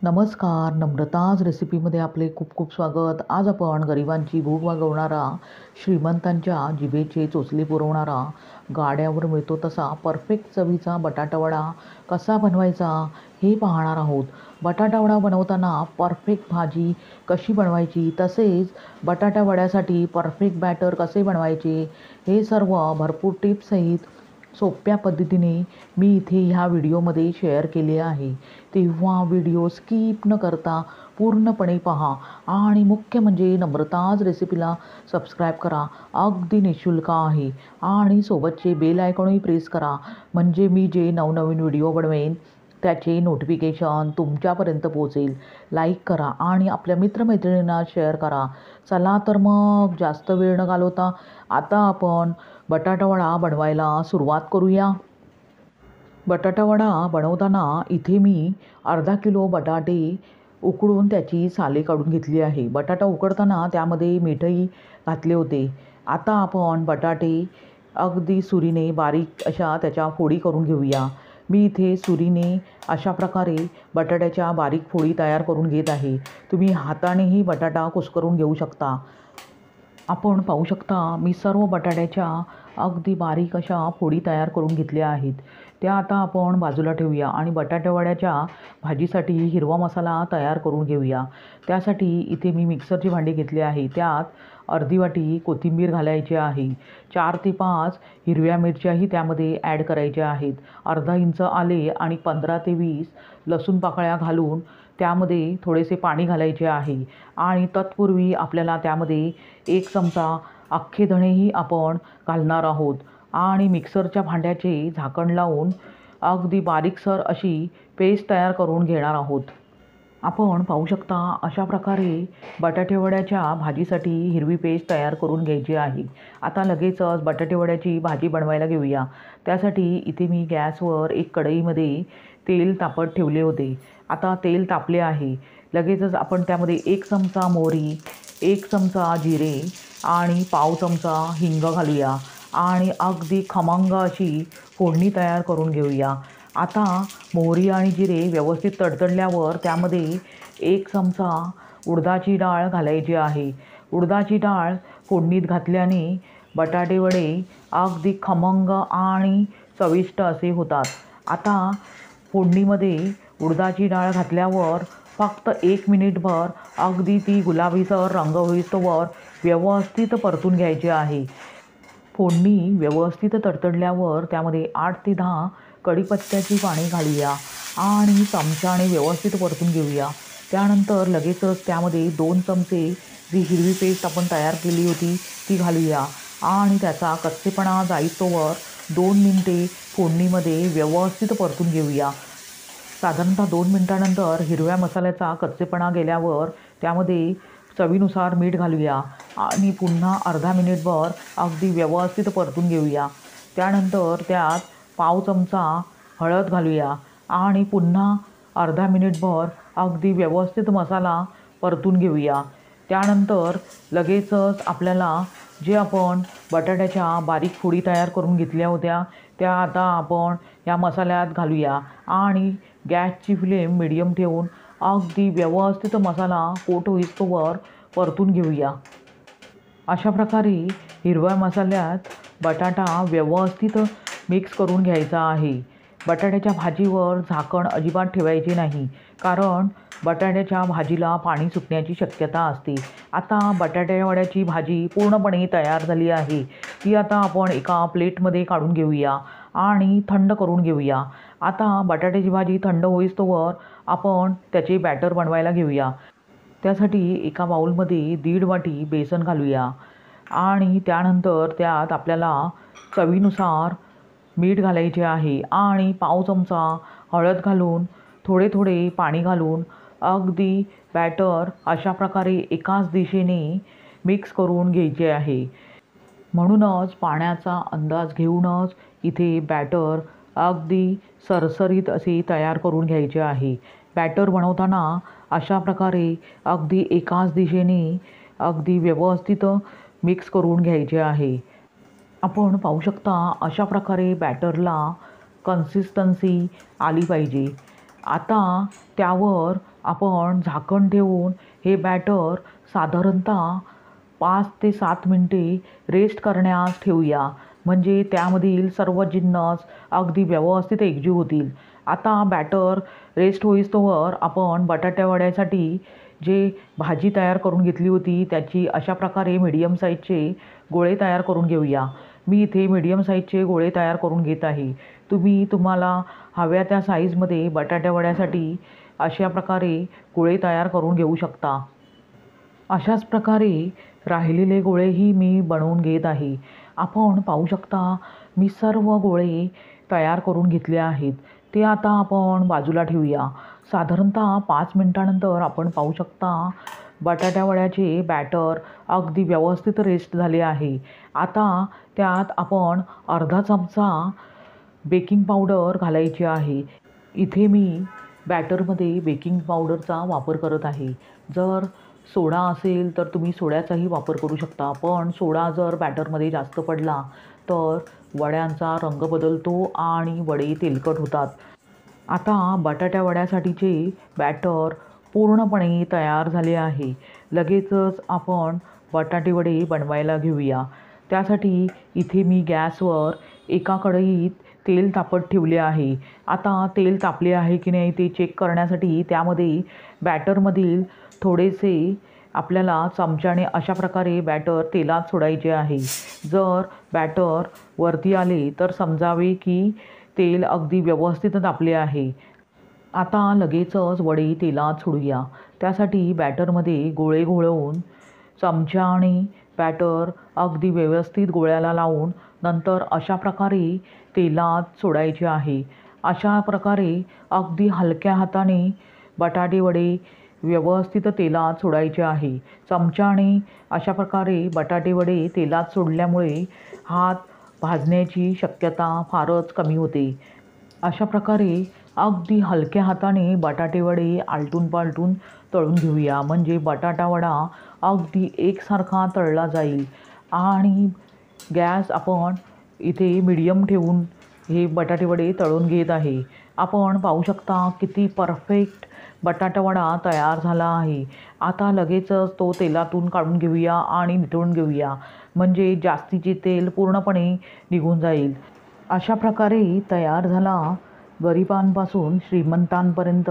नमस्कार, नम्रताज रेसिपीमध्ये आपले खूप खूप स्वागत. आज आपण गरिबांची भूक भागवणारा, श्रीमंतांच्या जिभेचे चोचले पुरवणारा, गाड्यावर मिळतो तसा परफेक्ट चवीचा बटाटावडा कसा बनवायचा हे पाहणार आहोत. बटाटावडा बनवताना परफेक्ट भाजी कशी बनवायची, तसेच बटाटावड्यासाठी परफेक्ट बॅटर कसे बनवायचे, हे सर्व भरपूर टिप्ससहित सोप्या पद्धतीने मी इथे ह्या व्हिडिओमध्ये शेअर केले आहे. तेव्हा व्हिडिओ स्किप न करता पूर्णपणे पहा आणि मुख्य म्हणजे नम्रताज रेसिपीला सबस्क्राईब करा. अगदी निःशुल्क आहे आणि सोबतचे बेल आयकॉनही प्रेस करा, म्हणजे मी जे नवनवीन व्हिडिओ बनवेन त्याचे नोटिफिकेशन तुमच्यापर्यंत पोहोचेल. लाईक करा आणि आपल्या मित्रमैत्रिणींना शेअर करा. चला तर मग जास्त वेळ न घालवता आता आपण बटाटावडा बनवायला सुरुवात करूया. बटाटावडा बनवताना इथे मी अर्धा किलो बटाटे उकडून त्याची साले काढून घेतली आहे. बटाटा उकडताना त्यामध्ये मीठही घातले होते. आता आपण बटाटे अगदी सुरीने बारीक अशा त्याच्या फोडी करून घेऊया. मी इथे सुरीने अशा प्रकारे बटाट्याच्या बारीक फोडी तयार करून घेत आहे. तुम्ही हातानेही बटाटा कुस्करून घेऊ शकता. आपण पाहू शकता मी सर्व बटाट्याच्या अगदी बारीक अशा फोडी तयार करून घेतल्या आहेत. त्या आता आपण बाजूला ठेवूया आणि बटाटेवड्याच्या भाजीसाठी हिरवा मसाला तयार करून घेऊया. त्यासाठी इथे मी मिक्सरची भांडी घेतली आहे. त्यात अर्धी वाटी कोथिंबीर घालायची आहे. 4 ते 5 हिरव्या मिरच्याही त्यामध्ये ॲड करायच्या आहेत. अर्धा इंच आले आणि 15 ते 20 लसूण पाकळ्या घालून त्यामध्ये थोडेसे पाणी घालायचे आहे आणि तत्पूर्वी आपल्याला त्यामध्ये 1 चमचा अख्खे धणेही आपण घालणार आहोत आणि मिक्सरच्या भांड्याचे झाकण लावून अगदी बारीकसर अशी पेस्ट तयार करून घेणार आहोत. आपण पाहू शकता अशा प्रकारे बटाटेवड्याच्या भाजीसाठी हिरवी पेस्ट तयार करून घ्यायची आहे. आता लगेचच बटाटेवड्याची भाजी बनवायला घेऊया. त्यासाठी इथे मी गॅसवर एक कढईमध्ये तेल तापत ठेवले होते. आता तेल तापले आहे. लगेचच आपण त्यामध्ये 1 चमचा मोहरी, 1 चमचा जिरे आणि पाव चमचा हिंग घालूया आणि अगदी खमंग अशी फोडणी तयार करून घेऊया. आता मोहरी आणि जिरे व्यवस्थित तडतडल्यावर त्यामध्ये 1 चमचा उडदाची डाळ घालायची आहे. उडदाची डाळ फोडणीत घातल्याने बटाटे वडे अगदी खमंग आणि चविष्ट असे होतात. आता फोडणीमध्ये उडदाची डाळ घातल्यावर फक्त 1 मिनिटभर अगदी ती गुलाबीसर रंग होईस्तोवर व्यवस्थित परतून घ्यायची आहे. फोडणी व्यवस्थित तडतडल्यावर त्यामध्ये 8 ते 10 कढीपत्त्याची पाने घालूया आणि चमच्याने व्यवस्थित परतून घेऊया. त्यानंतर लगेचच त्यामध्ये 2 चमचे जी हिरवी पेस्ट आपण तयार केली होती ती घालूया आणि त्याचा कच्चेपणा जाईस्तोवर 2 मिनिटे फोडणीमध्ये व्यवस्थित परतून घेऊया. साधारणतः 2 मिनिटानंतर हिरव्या मसाल्याचा कच्चेपणा गेल्यावर त्यामध्ये चवीनुसार मीठ घालूया आणि पुन्हा अर्धा मिनिटभर अगदी व्यवस्थित परतून घेऊया. त्यानंतर त्यात पाव चमचा हळद घालूया आणि पुन्हा अर्धा मिनिटभर अगदी व्यवस्थित मसाला परतून घेऊया. त्यानंतर लगेचच आपल्याला जे आपण बटाट्याच्या बारीक फोडी तयार करून घेतल्या होत्या त्या आता आपण या मसाल्यात घालूया आणि गॅसची फ्लेम मिडियम ठेवून अगदी व्यवस्थित मसाला कोट होईस्तोवर परतून घेऊया. अशा प्रकारे हिरव्या मसाल्यात बटाटा व्यवस्थित मिक्स करून घ्यायचा आहे. बटाट्याच्या भाजीवर झाकण अजिबात ठेवायचे नाही, कारण बटाट्याच्या भाजीला पाणी सुटण्याची शक्यता असते. आता बटाट्यावड्याची भाजी पूर्णपणे तयार झाली आहे. ती आता आपण एका प्लेटमध्ये काढून घेऊया आणि थंड करून घेऊया. आता बटाट्याची भाजी थंड होईस्तोवर आपण त्याचे बॅटर बनवायला घेऊया. त्यासाठी एका बाउलमध्ये 1.5 वाटी बेसन घालूया आणि त्यानंतर त्यात आपल्याला चवीनुसार मीठ घालायचे आहे आणि पाव चमचा हळद घालून थोडे थोडे पाणी घालून अगदी बॅटर अशा प्रकारे एकाच दिशेने मिक्स करून घ्यायचे आहे. म्हणूनच पाण्याचा अंदाज घेऊनच इथे बॅटर अगदी सरसरीत असे तयार करून घ्यायचे आहे. बॅटर बनवताना अशा प्रकारे अगदी एकाच दिशेने अगदी व्यवस्थित मिक्स करून घ्यायचे आहे. आपण पाहू शकता अशा प्रकारे बॅटरला कन्सिस्टन्सी आली पाहिजे आता त्यावर आपण झाकण ठेवून हे बॅटर साधारणतः 5 ते 7 मिनिटे रेस्ट करण्यास ठेवूया, म्हणजे त्यामधील सर्व जिन्नस अगदी व्यवस्थित एकजीव होतील. आता बॅटर रेस्ट होईस्तोवर आपण बटाट्या वड्यासाठी जे भाजी तयार करून घेतली होती त्याची अशा प्रकारे मीडियम साईजचे गोळे तयार करून घेऊया. मी इथे मीडियम साईजचे गोळे तयार करून घेत आहे. तुम्ही तुम्हाला हव्या त्या साईजमध्ये बटाट्या वड्यासाठी अशा प्रकारे गोळे तयार करून घेऊ शकता. अशाच प्रकारे राहिलेले गोळेही मी बनवून घेत आहे. आपण पाहू शकता मी सर्व गोळे तयार करून घेतले आहेत. ते आता आपण बाजूला ठेवूया. साधारणतः 5 मिनिटानंतर आपण पाहू शकता बटाट्या वड्याचे बॅटर अगदी व्यवस्थित रेस्ट झाले आहे. आता त्यात आपण अर्धा चमचा बेकिंग पावडर घालायची आहे. इथे मी बॅटरमध्ये बेकिंग पावडरचा वापर करत आहे. जर सोडा असेल तर तुम्ही सोड्याचाही वापर करू शकता, पण सोडा जर बॅटरमध्ये जास्त पडला तर वड्यांचा रंग बदलतो आणि वडे तेलकट होतात. आता बटाट्या वड्यासाठीचे बॅटर पूर्णपणे तयार झाले आहे. लगेचच आपण बटाटे वडे बनवायला घेऊया. त्यासाठी इथे मी गॅसवर एका कढईत तेल तापत ठेवले आहे. आता तेल तापले आहे की नाही ते चेक करण्यासाठी त्यामध्ये बॅटरमधील थोडेसे आपल्याला चमच्याने अशा प्रकारे बॅटर तेलात सोडायचे आहे. जर बॅटर वरती आले तर समजावे की तेल अगदी व्यवस्थित तापले आहे. आता लगेचच वडे तेलात सोडूया. त्यासाठी बॅटरमध्ये गोळे घोळवून चमच्याने बॅटर अगदी व्यवस्थित गोळ्याला लावून नंतर अशा प्रकारे तेलात सोडायचे आहे. अशा प्रकारे अगदी हलक्या हाताने बटाटे वडे व्यवस्थित तेलात सोडायचे आहे. चमच्याने अशा प्रकारे बटाटे वडे तेलात सोडल्यामुळे हात भाजण्याची शक्यता फारच कमी होते. अशा प्रकारे अगदी हलक्या हाताने बटाटे वडे आलटून पालटून तळून घेऊया, म्हणजे बटाटा वडा अगदी एकसारखा तळला जाईल. आणि गॅस आपण इथे मीडियम ठेवून हे बटाटे वडे तळून घेत आहे. आपण पाहू शकता किती परफेक्ट बटाटा वडा तयार झाला आहे. आता लगेचच तो तेलातून काढून घेऊया आणि निथळून घेऊया, म्हणजे जास्तीचे तेल पूर्णपणे निघून जाईल. अशा प्रकारे तयार झाला गरिबांपासून श्रीमंतांपर्यंत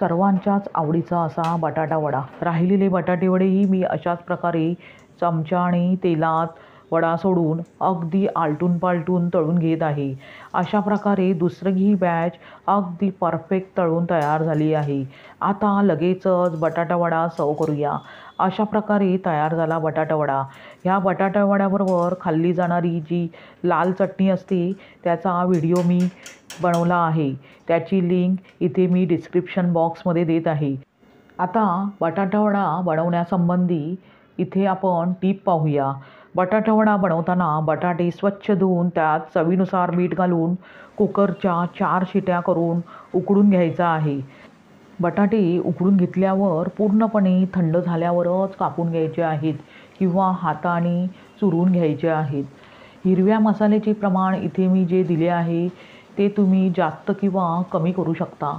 सर्वांच्याच आवडीचा असा बटाटा वडा. राहिलेले बटाटे वडेही मी अशाच प्रकारे चमच्याने तेलात वडा सोडून अगदी आलटून पालटून तळून घेत आहे. अशा प्रकारे दुसरीही बॅच अगदी परफेक्ट तळून तयार झाली आहे. आता लगेचच बटाटा वडा सर्व करूया. अशा प्रकारे तयार झाला बटाटा वडा. ह्या बटाटा वड्याबरोबर खाल्ली जाणारी जी लाल चटणी असते त्याचा व्हिडिओ मी बनवला आहे. त्याची लिंक इथे मी डिस्क्रिप्शन बॉक्समध्ये देत आहे. आता बटाटा वडा बनवण्यासंबंधी इथे आपण टीप पाहूया. बटाटा वडा बनवताना बटाटे स्वच्छ धुवून त्यात चवीनुसार मीठ घालून कुकरच्या 4 शिट्या करून उकडून घ्यायचा आहे. बटाटे उकडून घेतल्यावर पूर्णपणे थंड झाल्यावरच कापून घ्यायचे आहेत किंवा हाताने चुरून घ्यायचे आहेत. हिरव्या मसाल्याचे प्रमाण इथे मी जे दिले आहे ते तुम्ही जास्त किंवा कमी करू शकता.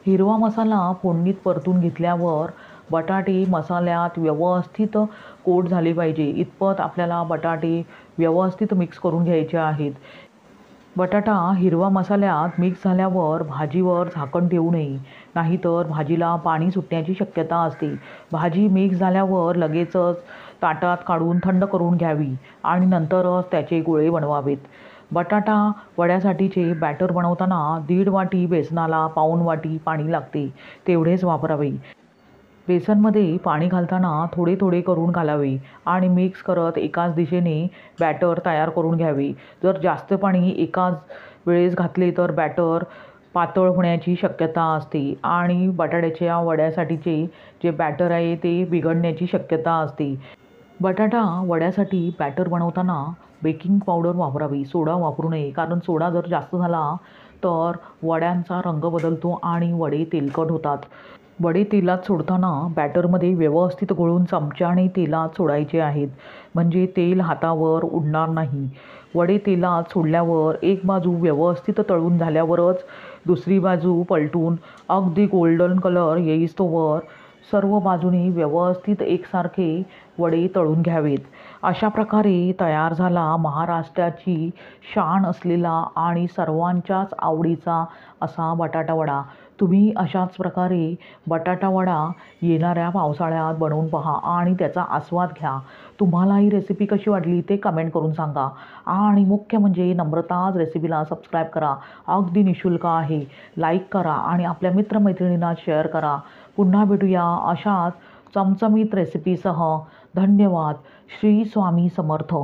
हिरवा मसाला फोडणीत परतून घेतल्यावर बटाटे मसाल्यात व्यवस्थित कोट झाले पाहिजे इतपत आपल्याला बटाटे व्यवस्थित मिक्स करून घ्यायचे आहेत. बटाटा हिरवा मसाल्यात मिक्स झाल्यावर भाजीवर झाकण ठेवू नये, नाहीतर भाजीला पाणी सुटण्याची शक्यता असते. भाजी मिक्स झाल्यावर लगेचच ताटात काढून थंड करून घ्यावी आणि नंतरच त्याचे गोळे बनवावेत. बटाटा वड्यासाठीचे बॅटर बनवताना 1.5 वाटी बेसनाला पाऊण वाटी पाणी लागते, तेवढेच वापरावे. बेसनमध्ये पाणी घालताना थोडे थोडे करून घालावे आणि मिक्स करत एकाच दिशेने बॅटर तयार करून घ्यावे. जर जास्त पाणी एकाच वेळेस घातले तर बॅटर पातळ होण्याची शक्यता असते आणि बटाट्याच्या वड्यासाठीचे जे बॅटर आहे ते बिघडण्याची शक्यता असते. बटाटा वड्यासाठी बॅटर बनवताना बेकिंग पावडर वापरावी, सोडा वापरू नये, कारण सोडा जर जास्त झाला तर वड्यांचा रंग बदलतो आणि वडे तेलकट होतात. वडे तेलात सोडताना बॅटरमध्ये व्यवस्थित घोळून चमच्याने तेलात सोडायचे आहेत, म्हणजे तेल हातावर उडणार नाही. वडे तेलात सोडल्यावर एक बाजू व्यवस्थित तळून झाल्यावरच दुसरी बाजू पलटून अगदी गोल्डन कलर येईस्तोवर सर्व बाजूनी व्यवस्थित एकसारखे वडे तळून घ्यावेत. अशा प्रकारे तयार झाला महाराष्ट्राची शान असलेला आणि सर्वांच्याच आवडीचा असा बटाटा वडा. तुम्ही अशाच प्रकारे बटाटा वडा येणाऱ्या पावसाळ्यात बनवून पहा आणि त्याचा आस्वाद घ्या. तुम्हाला ही रेसिपी कशी वाटली ते कमेंट करून सांगा. आणि मुख्य म्हणजे नम्रताज रेसिपीला सबस्क्राईब करा. अगदी निःशुल्क आहे. लाईक करा आणि आपल्या मित्रमैत्रिणींना शेअर करा. पुन्हा भेटूया अशाच चमचमीत रेसिपीसह. धन्यवाद. श्री स्वामी समर्थ.